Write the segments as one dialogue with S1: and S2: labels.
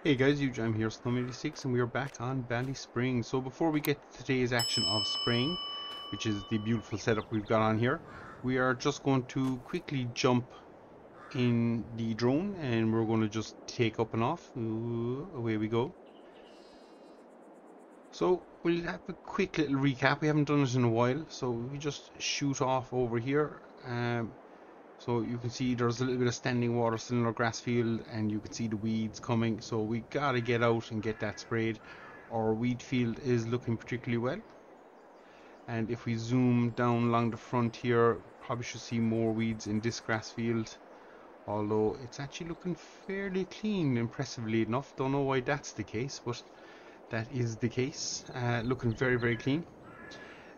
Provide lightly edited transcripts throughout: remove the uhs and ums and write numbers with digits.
S1: Hey guys, I'm here, Snowman86, and we are back on Ballyspring. So before we get to today's action of spraying, which is the beautiful setup we've got on here, we are just going to quickly jump in the drone and we're going to just take up and off. Ooh, away we go. So we'll have a quick little recap. We haven't done it in a while, so we just shoot off over here. So you can see there's a little bit of standing water still in our grass field, and you can see the weeds coming. So we gotta get out and get that sprayed. Our weed field is looking particularly well. And if we zoom down along the front here, probably should see more weeds in this grass field. Although it's actually looking fairly clean, impressively enough. Don't know why that's the case, but that is the case. Looking very, very clean.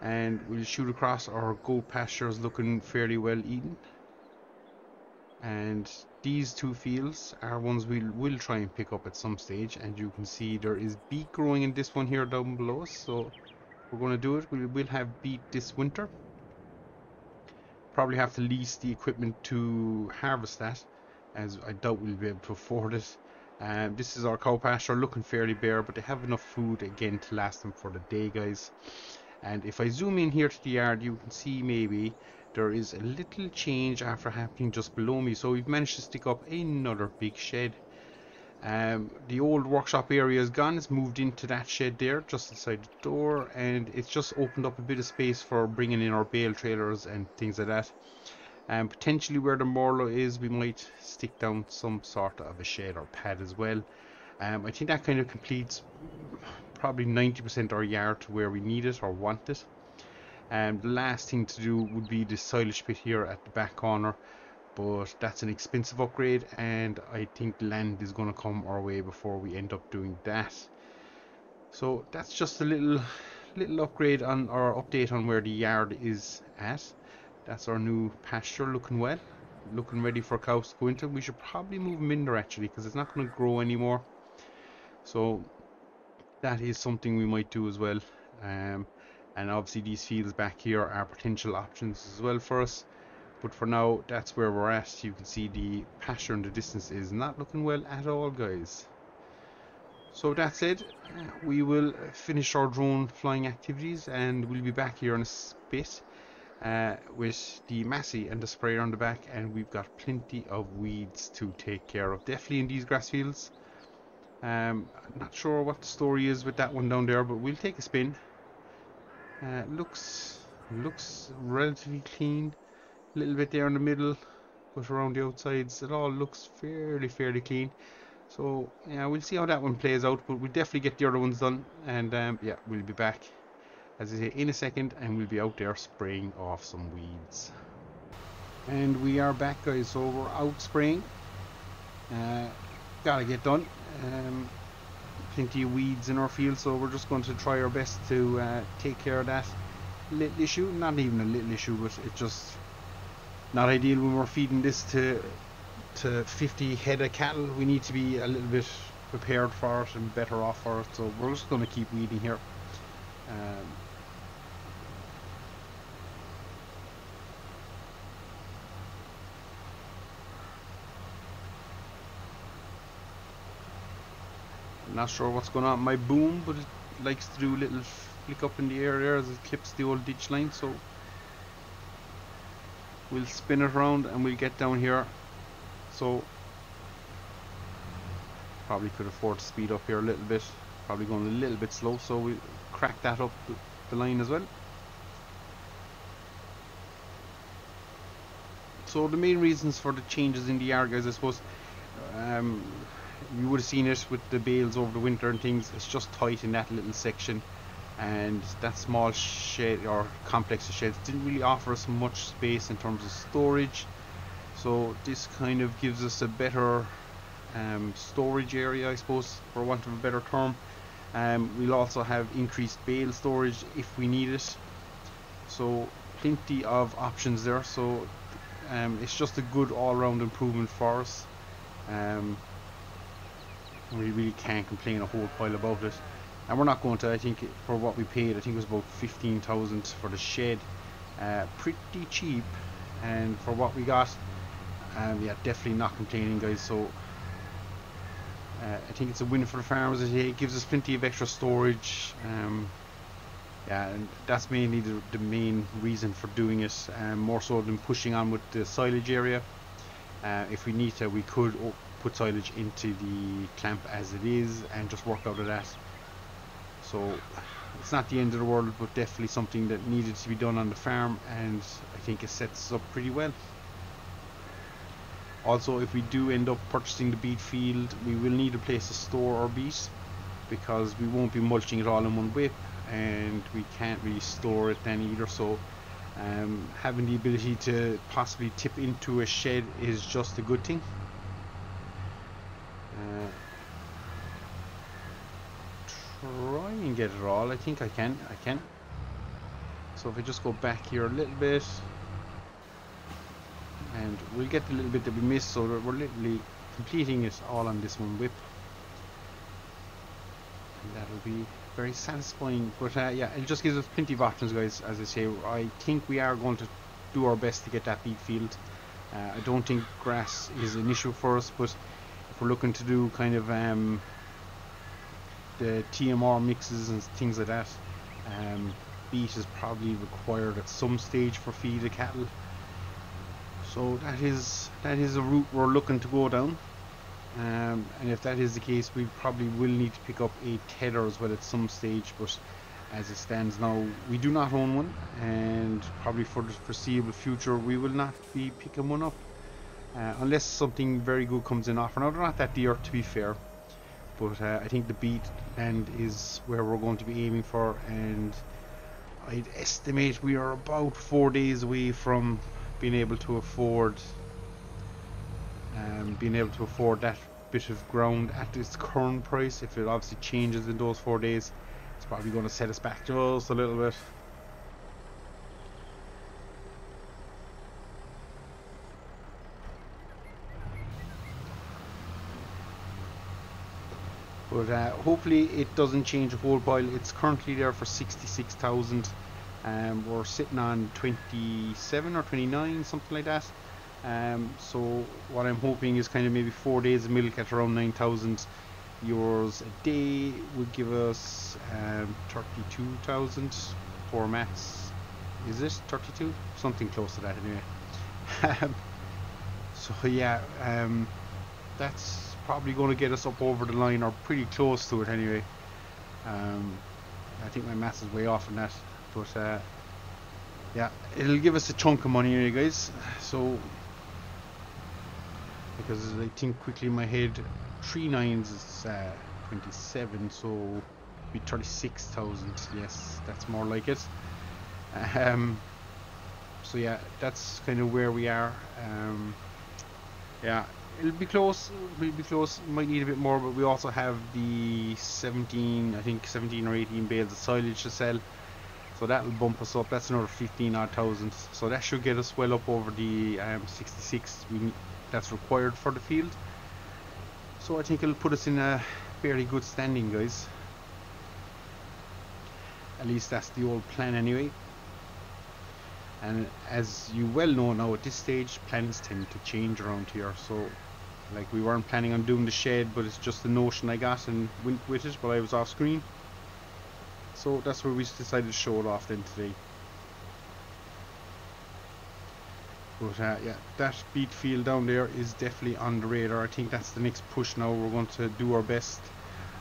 S1: And we'll shoot across. Our goat pastures looking fairly well eaten. And these two fields are ones we'll try and pick up at some stage, and you can see there is beet growing in this one here down below us, so we're going to do it. We'll have beet this winter. Probably have to lease the equipment to harvest that, as I doubt we'll be able to afford it. This is our cow pasture, looking fairly bare, but they have enough food again to last them for the day, guys. And if I zoom in here to the yard, you can see maybe there is a little change after happening just below me. So we've managed to stick up another big shed. The old workshop area is gone. It's moved into that shed there just inside the door, and it's just opened up a bit of space for bringing in our bale trailers and things like that. Potentially where the Morlo is, we might stick down some sort of a shed or pad as well. I think that kind of completes probably 90% of our yard to where we need it or want it. The last thing to do would be the silage pit here at the back corner, but that's an expensive upgrade, and I think land is going to come our way before we end up doing that. So that's just a little upgrade on our update on where the yard is at. That's our new pasture, looking well, looking ready for cows to go into. We should probably move them in there actually, because it's not going to grow anymore. So that is something we might do as well. And obviously these fields back here are potential options as well for us, but for now that's where we're at. You can see the pasture in the distance is not looking well at all, guys. So that said, we will finish our drone flying activities and we'll be back here in a bit with the Massey and the sprayer on the back, and we've got plenty of weeds to take care of, definitely in these grass fields. Not sure what the story is with that one down there, but we'll take a spin. Looks relatively clean. A little bit there in the middle, but around the outsides it all looks fairly clean. So yeah, we'll see how that one plays out, but we'll definitely get the other ones done. And yeah, we'll be back, as I say, in a second, and we'll be out there spraying off some weeds. And we are back, guys. So we're out spraying. Gotta get done. Plenty of weeds in our field, so we're just going to try our best to take care of that little issue. Not even a little issue, but it's just not ideal when we're feeding this to 50 head of cattle. We need to be a little bit prepared for it and better off for it, so we're just going to keep weeding here. Not sure what's going on with my boom, but it likes to do a little flick up in the air there as it clips the old ditch line, so we'll spin it around and we'll get down here. So probably could afford to speed up here a little bit, probably going a little bit slow, so we'll crack that up the line as well. So the main reasons for the changes in the yard, guys, I suppose, you would have seen it with the bales over the winter and things. It's just tight in that little section, and that small shed or complex of sheds didn't really offer us much space in terms of storage. So this kind of gives us a better storage area, I suppose, for want of a better term. We'll also have increased bale storage if we need it, so plenty of options there. So it's just a good all-round improvement for us. We really can't complain a whole pile about it, and we're not going to. I think for what we paid, I think it was about 15,000 for the shed, pretty cheap, and for what we got, yeah, definitely not complaining, guys. So I think it's a win for the farmers. It gives us plenty of extra storage. Yeah, and that's mainly the main reason for doing it, more so than pushing on with the silage area. If we need to, we could put silage into the clamp as it is and just work out of that. So it's not the end of the world, but definitely something that needed to be done on the farm, and I think it sets us up pretty well. Also, if we do end up purchasing the beet field, we will need a place to store our beet, because we won't be mulching it all in one whip, and we can't really store it then either. So having the ability to possibly tip into a shed is just a good thing. Try and get it all. I think I can. So if I just go back here a little bit, and we'll get the little bit that we missed, so that we're literally completing it all on this one whip, and that'll be very satisfying. But yeah, it just gives us plenty of options, guys. As I say, I think we are going to do our best to get that beet field. I don't think grass is an issue for us, but if we're looking to do kind of the TMR mixes and things like that, beet is probably required at some stage for feed of cattle. So that is a route we're looking to go down, and if that is the case, we probably will need to pick up a tether as well at some stage. But as it stands now, we do not own one, and probably for the foreseeable future we will not be picking one up, unless something very good comes in offer. Now, they're not that dear, to be fair, but I think the beet land is where we're going to be aiming for, and I'd estimate we are about 4 days away from being able to afford that bit of ground at its current price. If it obviously changes in those 4 days, it's probably going to set us back just a little bit. But hopefully it doesn't change a whole pile. It's currently there for 66,000. We're sitting on 27 or 29, something like that. So what I'm hoping is kind of maybe 4 days of milk at around 9,000 euros a day would give us 32,000 for max. Is it 32? Something close to that anyway. So yeah, that's probably going to get us up over the line, or pretty close to it anyway. I think my maths is way off on that, but yeah, it'll give us a chunk of money anyway, guys. So, because I think quickly in my head, 3 nines is 27, so be 36,000. Yes, that's more like it. So yeah, that's kind of where we are. Yeah, it'll be close. Might need a bit more, but we also have the 17, I think 17 or 18 bales of silage to sell, so that'll bump us up. That's another 15 odd thousand, so that should get us well up over the 66 that's required for the field. So I think it'll put us in a fairly good standing, guys. At least that's the old plan anyway. And as you well know now, at this stage plans tend to change around here. So like, we weren't planning on doing the shed, but it's just the notion I got and went with it while I was off screen. So that's where we decided to show it off then today. But yeah, that beet field down there is definitely on the radar. I think that's the next push now. We're going to do our best.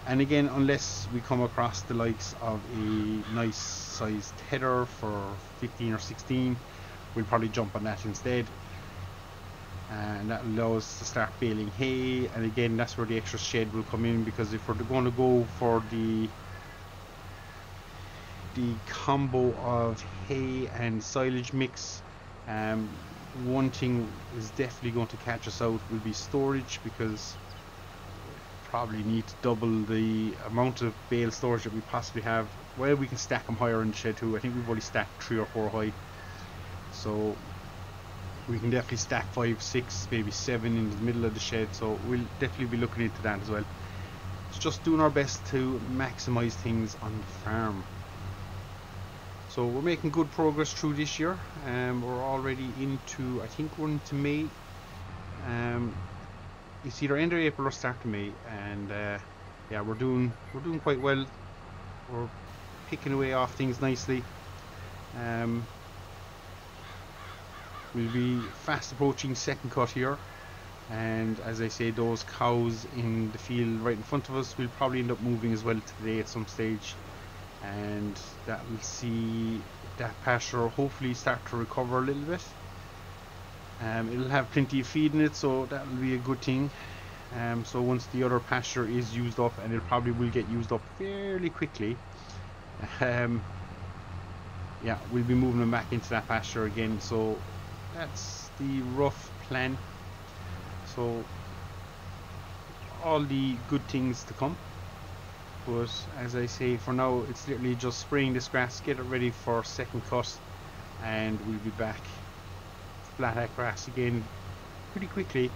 S1: And again, unless we come across the likes of a nice sized header for 15 or 16, we'll probably jump on that instead. And that allows us to start baling hay. And again, that's where the extra shed will come in, because if we're going to go for the combo of hay and silage mix, one thing is definitely going to catch us out will be storage, because probably need to double the amount of bale storage that we possibly have. Well, we can stack them higher in the shed too. I think we've only stacked 3 or 4 high, so we can definitely stack 5, 6, maybe 7 in the middle of the shed. So we'll definitely be looking into that as well. It's just doing our best to maximize things on the farm. So we're making good progress through this year. We're already into, I think we're into May. it's either end of April or start of May, and yeah, we're doing quite well. We're picking away off things nicely. Um, we'll be fast approaching second cut here, and as I say, those cows in the field right in front of us will probably end up moving as well today at some stage, and that will see that pasture hopefully start to recover a little bit. It'll have plenty of feed in it, so that will be a good thing. So once the other pasture is used up, and it probably will get used up fairly quickly, yeah, we'll be moving them back into that pasture again. So that's the rough plan. So all the good things to come, but as I say, for now it's literally just spraying this grass, get it ready for second cut, and we'll be back flat at grass again pretty quickly.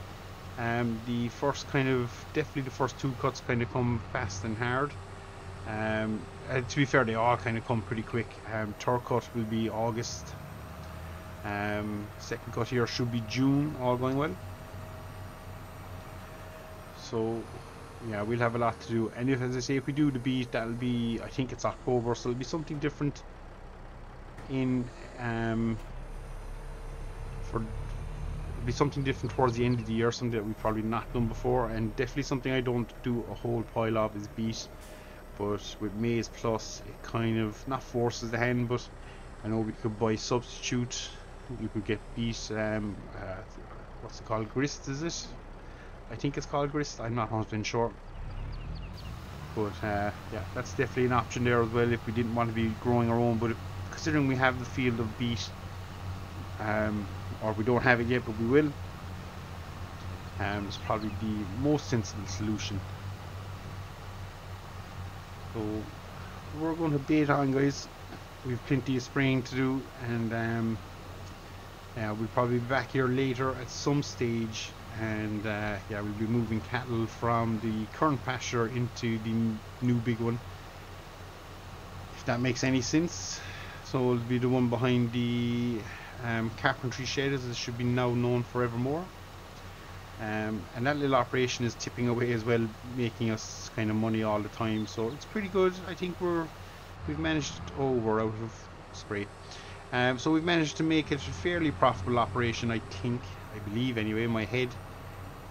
S1: The first definitely the first two cuts kind of come fast and hard. To be fair, they all kind of come pretty quick. Third cut will be August. Second cut here should be June, all going well. So yeah, we'll have a lot to do. And as I say, if we do the beat, that'll be, I think it's October, so it'll be something different in be something different towards the end of the year, something that we've probably not done before, and definitely something I don't do a whole pile of is beet. But with Maize Plus, it kind of not forces the hand, but I know we could buy substitute. You could get beet, what's it called, grist, is it? I think it's called grist, I'm not 100% sure. But yeah, that's definitely an option there as well if we didn't want to be growing our own. But considering we have the field of beet, or we don't have it yet, but we will, it's probably the most sensible solution. So we're going to bait on, guys. We've plenty of spraying to do, and yeah, we'll probably be back here later at some stage, and yeah, we'll be moving cattle from the current pasture into the new big one, if that makes any sense. So it'll be the one behind the carpentry shed, as it should be now known forevermore. And that little operation is tipping away as well, making us kind of money all the time, so it's pretty good. I think we've managed, oh, we're out of spray. So we've managed to make it a fairly profitable operation, I believe anyway, in my head.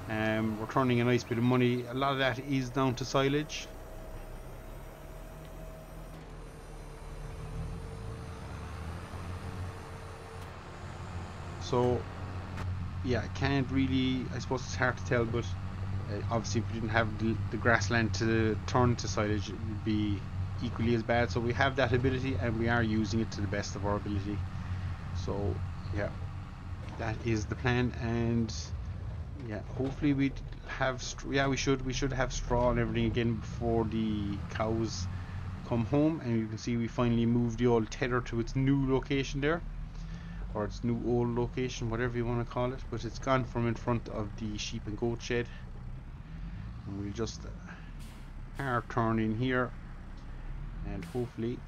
S1: We're turning a nice bit of money. A lot of that is down to silage. So yeah, I can't really, I suppose it's hard to tell, but obviously if we didn't have the grassland to turn to silage, it would be equally as bad. So we have that ability, and we are using it to the best of our ability. So yeah, that is the plan. And yeah, hopefully we have we should have straw and everything again before the cows come home. And you can see we finally moved the old tether to its new location there, or its new old location, whatever you want to call it, but it's gone from in front of the sheep and goat shed. And we'll just hard turn in here, and hopefully,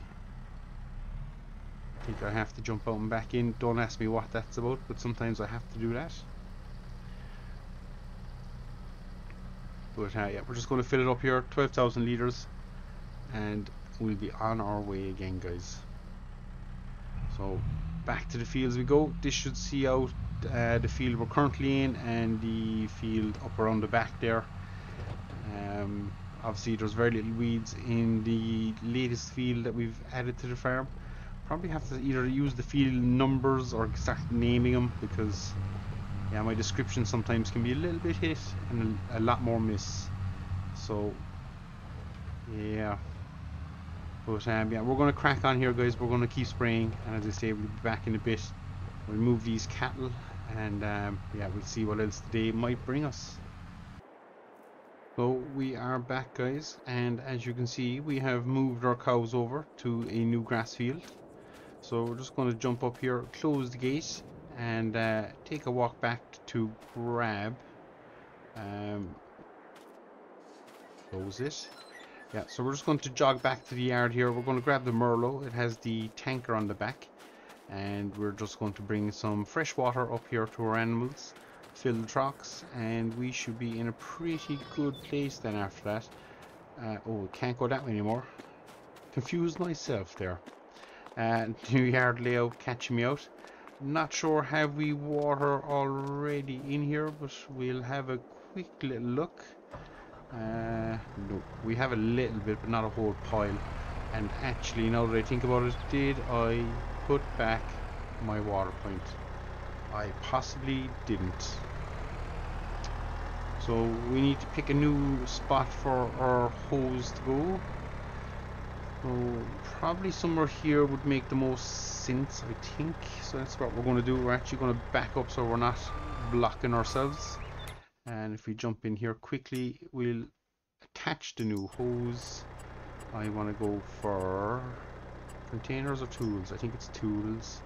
S1: I think I have to jump out and back in. Don't ask me what that's about, but sometimes I have to do that. But yeah, we're just going to fill it up here, 12,000 litres, and we'll be on our way again, guys. So back to the fields we go. This should see out the field we're currently in, and the field up around the back there. Obviously there's very little weeds in the latest field that we've added to the farm. Probably have to either use the field numbers or start naming them, because yeah, my description sometimes can be a little bit hit and a lot more miss. So yeah. But yeah, we're going to crack on here, guys. We're going to keep spraying, and as I say, we'll be back in a bit. We'll move these cattle, and yeah, we'll see what else the day might bring us. So we are back, guys, and as you can see, we have moved our cows over to a new grass field. So we're just going to jump up here, close the gate, and take a walk back to grab, close it. Yeah, so we're just going to jog back to the yard here. We're going to grab the Merlot. It has the tanker on the back, and we're just going to bring some fresh water up here to our animals. fill the trucks, and we should be in a pretty good place then after that. Oh, can't go that way anymore. Confused myself there. New yard layout catching me out. Not sure have we water already in here, but we'll have a quick little look. No, we have a little bit, but not a whole pile. And actually, now that I think about it, did I put back my water point? I possibly didn't. So we need to pick a new spot for our hose to go. So probably somewhere here would make the most sense, I think. So that's what we're going to do. We're actually going to back up so we're not blocking ourselves. And if we jump in here quickly, we'll attach the new hose. I want to go for containers or tools. I think it's tools.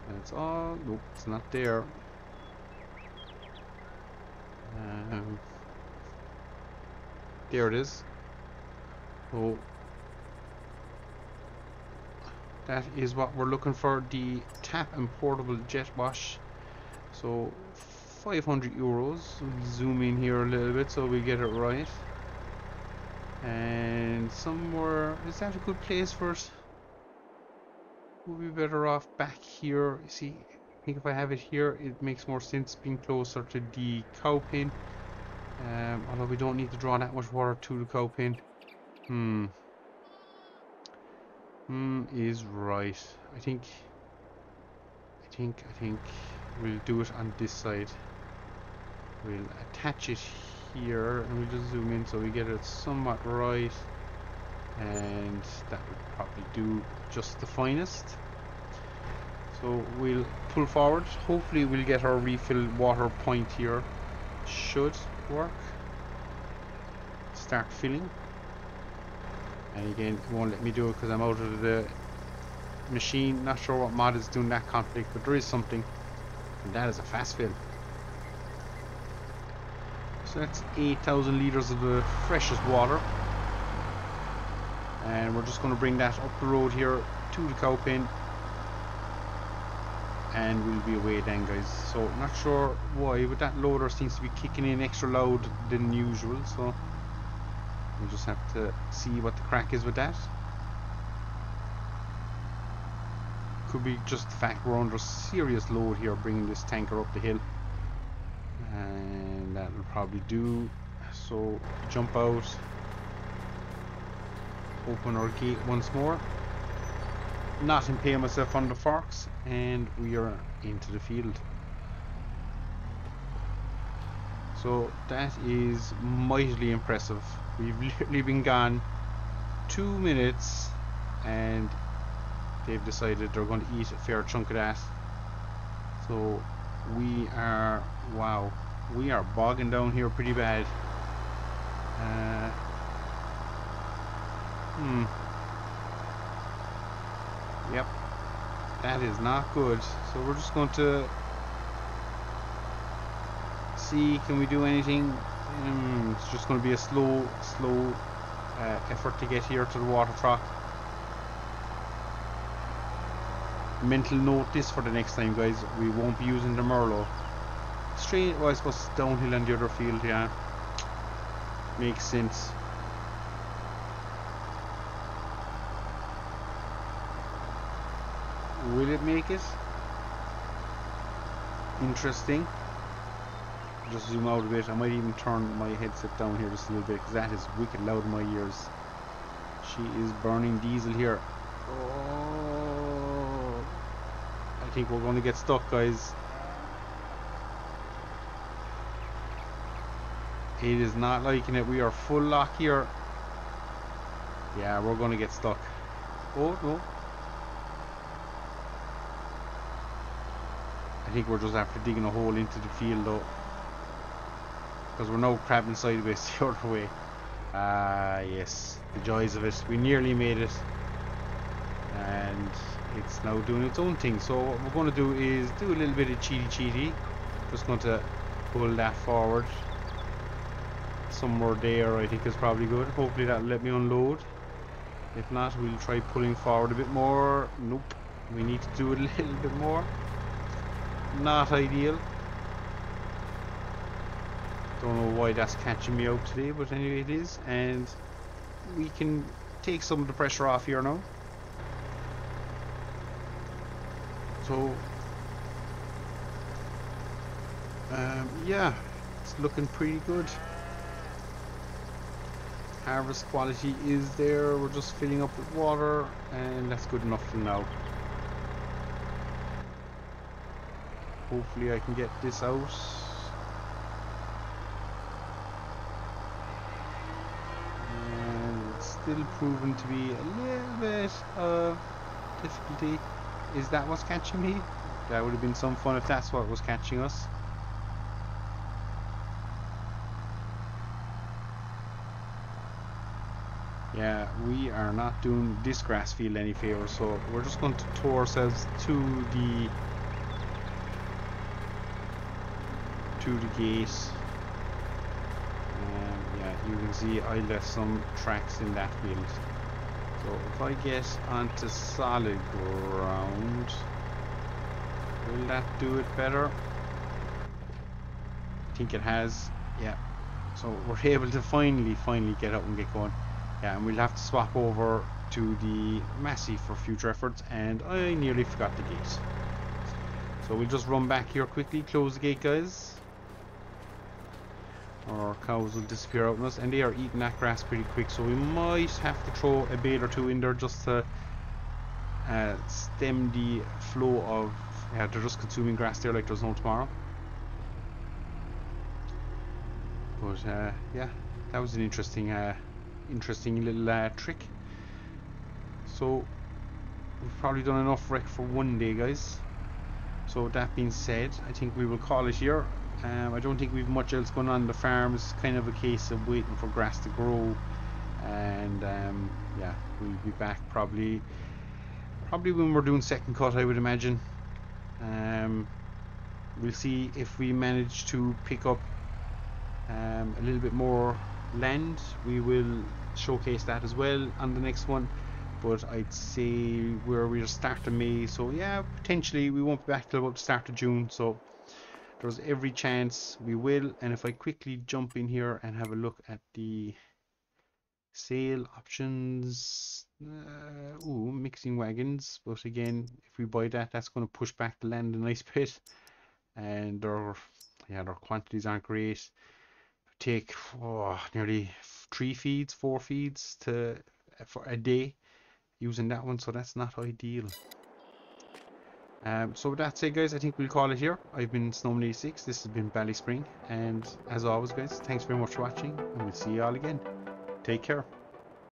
S1: And it's all, nope, it's not there. There it is. So that is what we're looking for, the tap and portable jet wash. So 500 euros. We'll zoom in here a little bit so we get it right. And somewhere, is that a good place for it? We'll be better off back here. See, I think if I have it here, it makes more sense being closer to the cow pen. Although we don't need to draw that much water to the cow pen. Is right. I think we'll do it on this side. We'll attach it here and we'll just zoom in so we get it somewhat right, and that would probably do just the finest. So we'll pull forward. Hopefully we'll get our refill water point here. Should work. Start filling. And again, it won't let me do it because I'm out of the machine. Not sure what mod is doing that conflict, but there is something. And that is a fast fill. So that's 8,000 litres of the freshest water. And we're just going to bring that up the road here to the cow pen. And we'll be away then, guys. So not sure why, but that loader seems to be kicking in extra loud than usual. So we'll just have to see what the crack is with that. Could be just the fact we're under serious load here bringing this tanker up the hill. And that will probably do. So jump out, open our gate once more, not impale myself on the forks, and we are into the field. So that is mightily impressive. We've literally been gone 2 minutes and they've decided they're going to eat a fair chunk of that. So we are, wow, we are bogging down here pretty bad. Yep, that is not good. So we're just going to see, can we do anything? It's just going to be a slow effort to get here to the water trough. Mental note this for the next time, guys. We won't be using the Merlot. Straight, well, I suppose it's downhill on the other field, yeah. Makes sense. Will it make it? Interesting. Just zoom out a bit. I might even turn my headset down here just a little bit because that is wicked loud in my ears. She is burning diesel here. Oh, I think we're going to get stuck, guys. It is not liking it. We are full lock here. Yeah, we're going to get stuck. Oh no. I think we're just after digging a hole into the field though, because we're now crabbing sideways the other way. Ah yes, the joys of it. We nearly made it, and it's now doing its own thing. So what we're going to do is do a little bit of cheaty. Just going to pull that forward somewhere there. I think is probably good. Hopefully that'll let me unload. If not, we'll try pulling forward a bit more. Nope, we need to do it a little bit more. Not ideal. Don't know why that's catching me out today, but anyway it is, and we can take some of the pressure off here now. So yeah, it's looking pretty good. Harvest quality is there. We're just filling up with water, and that's good enough for now. Hopefully I can get this out. And it's still proving to be a little bit of difficulty. Is that what's catching me? That would have been some fun if that's what was catching us. Yeah, we are not doing this grass field any favor, so we're just going to tow ourselves to the gate. Yeah, you can see I left some tracks in that field. So if I get onto solid ground, will that do it better? I think it has. Yeah. So we're able to finally get up and get going. Yeah, and we'll have to swap over to the Massey for future efforts, and I nearly forgot the gate. So we'll just run back here quickly, close the gate, guys. Our cows will disappear out on us, and they are eating that grass pretty quick, so we might have to throw a bale or two in there just to stem the flow of... Yeah, they're just consuming grass there like there's no tomorrow. But yeah, that was an interesting little trick. So we've probably done enough wreck for one day, guys. So that being said, I think we will call it here. I don't think we've much else going on the farm. It's kind of a case of waiting for grass to grow, and yeah, we'll be back probably when we're doing second cut, I would imagine. We'll see if we manage to pick up a little bit more land. We will showcase that as well on the next one, but I'd say we're starting May, so yeah, potentially we won't be back till about the start of June, so there's every chance we will. And if I quickly jump in here and have a look at the sale options, ooh, mixing wagons, but again, if we buy that, that's going to push back the land a nice bit, and their quantities aren't great. Take nearly 4 feeds for a day using that one, so that's not ideal. So that's it, guys. I think we'll call it here. I've been Snowman86. This has been Ballyspring, and as always, guys, thanks very much for watching, and we'll see you all again. Take care.